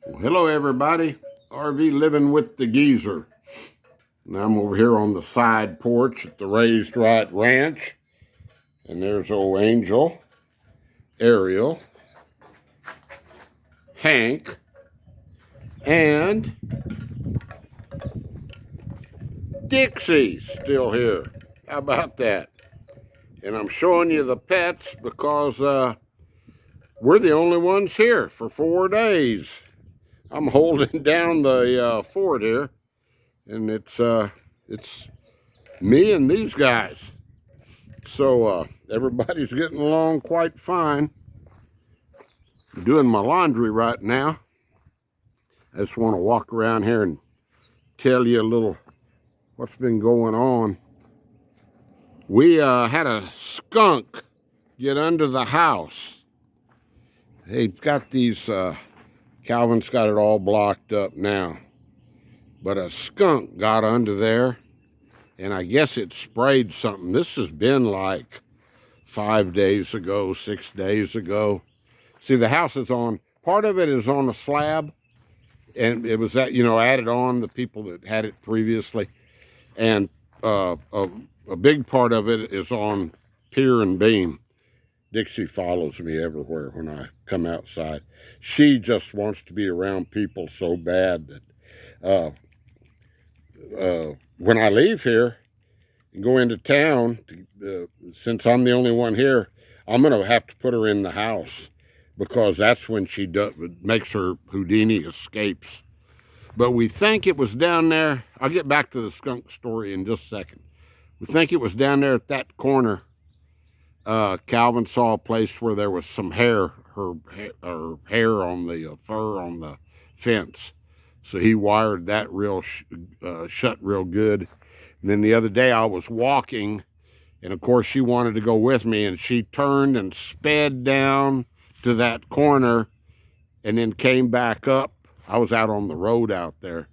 Well, hello, everybody. RV living with the geezer. And I'm over here on the side porch at the Raised Wright Ranch. And there's old Angel, Ariel, Hank, and Dixie's still here. How about that? And I'm showing you the pets because we're the only ones here for 4 days. I'm holding down the fort here, and it's me and these guys. So everybody's getting along quite fine. I'm doing my laundry right now. I just want to walk around here and tell you a little what's been going on. We had a skunk get under the house. They've got these, Calvin's got it all blocked up now. But a skunk got under there, and I guess it sprayed something. This has been like 5 days ago, 6 days ago. See, the house is on, part of it is on a slab, and it was that, added on, the people that had it previously. And a big part of it is on pier and beam. Dixie follows me everywhere when I come outside. She just wants to be around people so bad that when I leave here and go into town, since I'm the only one here, I'm going to have to put her in the house, because that's when she makes her Houdini escapes. But we think it was down there. I'll get back to the skunk story in just a second. We think it was down there at that corner. Calvin saw a place where there was some hair, her hair on the fur on the fence. So he wired that shut real good. And then the other day I was walking, and of course she wanted to go with me, and she turned and sped down to that corner and then came back up. I was out on the road out there,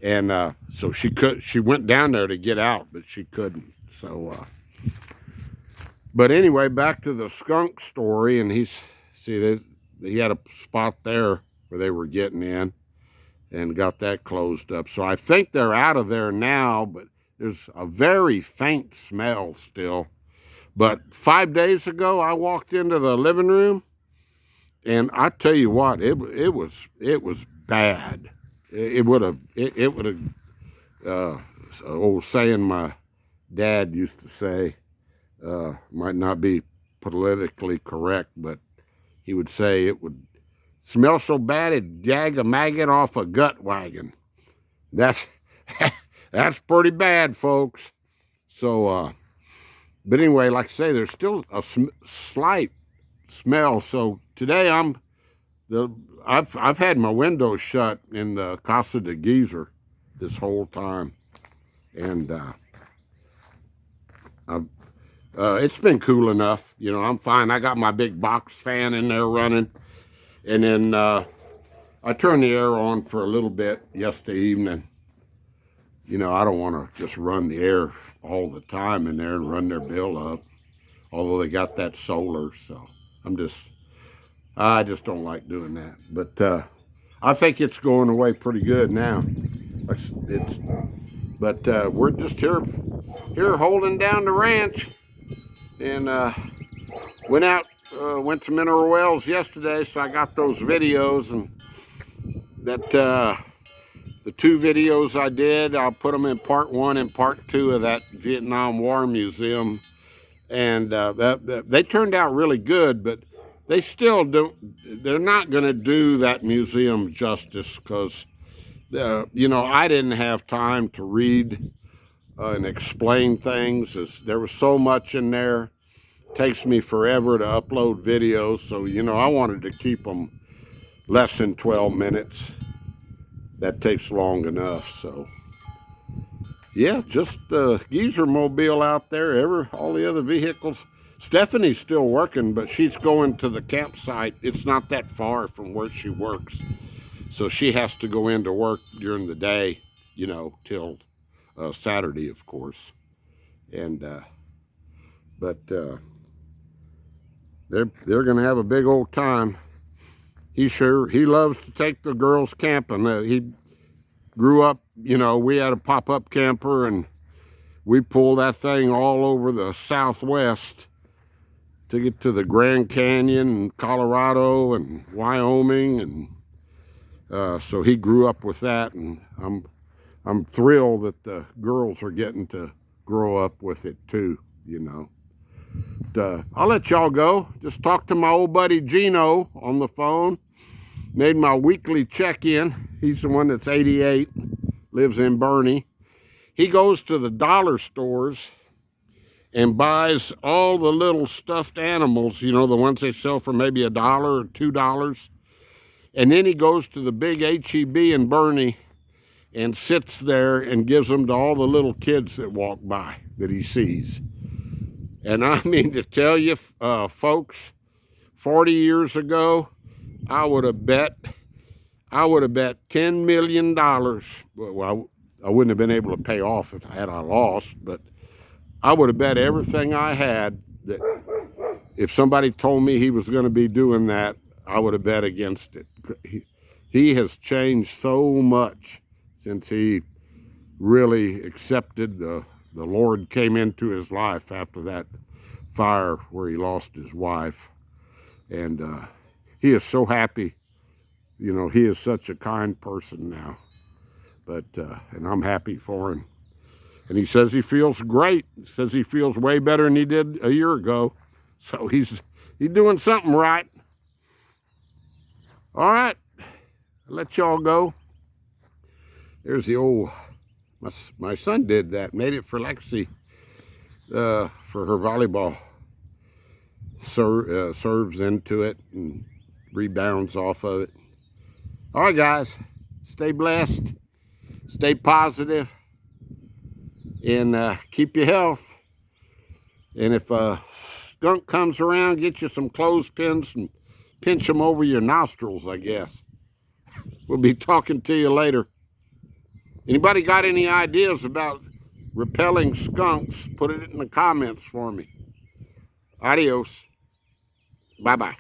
and so she went down there to get out, but she couldn't. So but anyway, back to the skunk story. And he had a spot there where they were getting in and got that closed up. So I think they're out of there now, but there's a very faint smell still. But 5 days ago, I walked into the living room, and I tell you what, it was bad. It would have, old saying my dad used to say, might not be politically correct, but he would say it would smell so bad it'd jag a maggot off a gut wagon. That's pretty bad, folks. So, but anyway, like I say, there's still a slight smell. So today I've had my window shut in the Casa de Geezer this whole time, and it's been cool enough. I'm fine. I got my big box fan in there running, and then I turned the air on for a little bit yesterday evening. I don't want to just run the air all the time in there and run their bill up, although they got that solar. So I just don't like doing that. But I think it's going away pretty good now. But we're just here holding down the ranch, and went to Mineral Wells yesterday, so I got those videos, and that the 2 videos I did, I'll put them in part 1 and part 2 of that Vietnam War Museum, and they turned out really good, but they still they're not going to do that museum justice, because I didn't have time to read and explain things. There was so much in there. It takes me forever to upload videos, so I wanted to keep them less than 12 minutes. That takes long enough. So yeah, just the geezer mobile out there. All the other vehicles. Stephanie's still working, but she's going to the campsite. It's not that far from where she works, so she has to go into work during the day, till Saturday, of course. And but they're gonna have a big old time. he loves to take the girls camping. He grew up, you know, we had a pop-up camper, and we pulled that thing all over the Southwest to get to the Grand Canyon and Colorado and Wyoming, and so he grew up with that, and I'm thrilled that the girls are getting to grow up with it too, you know. I'll let y'all go. Just talked to my old buddy Gino on the phone. Made my weekly check-in. He's the one that's 88, lives in Bernie. He goes to the dollar stores and buys all the little stuffed animals, you know, the ones they sell for maybe $1 or $2. And then he goes to the big H-E-B in Bernie and sits there and gives them to all the little kids that walk by that he sees. And I mean to tell you, folks, 40 years ago, I would have bet $10 million. Well, I wouldn't have been able to pay off if I lost, but I would have bet everything I had that if somebody told me he was going to be doing that, I would have bet against it. He has changed so much since he really accepted the Lord came into his life after that fire where he lost his wife. And he is so happy. You know, he is such a kind person now. But, and I'm happy for him. And he says he feels great. He says he feels way better than he did a year ago. So he's doing something right. All right, I'll let y'all go. There's the old, my son did that, made it for Lexi for her volleyball. Serves into it and rebounds off of it. All right, guys, stay blessed, stay positive, and keep your health. And if a skunk comes around, get you some clothespins and pinch them over your nostrils, I guess. We'll be talking to you later. Anybody got any ideas about repelling skunks? Put it in the comments for me. Adios. Bye-bye.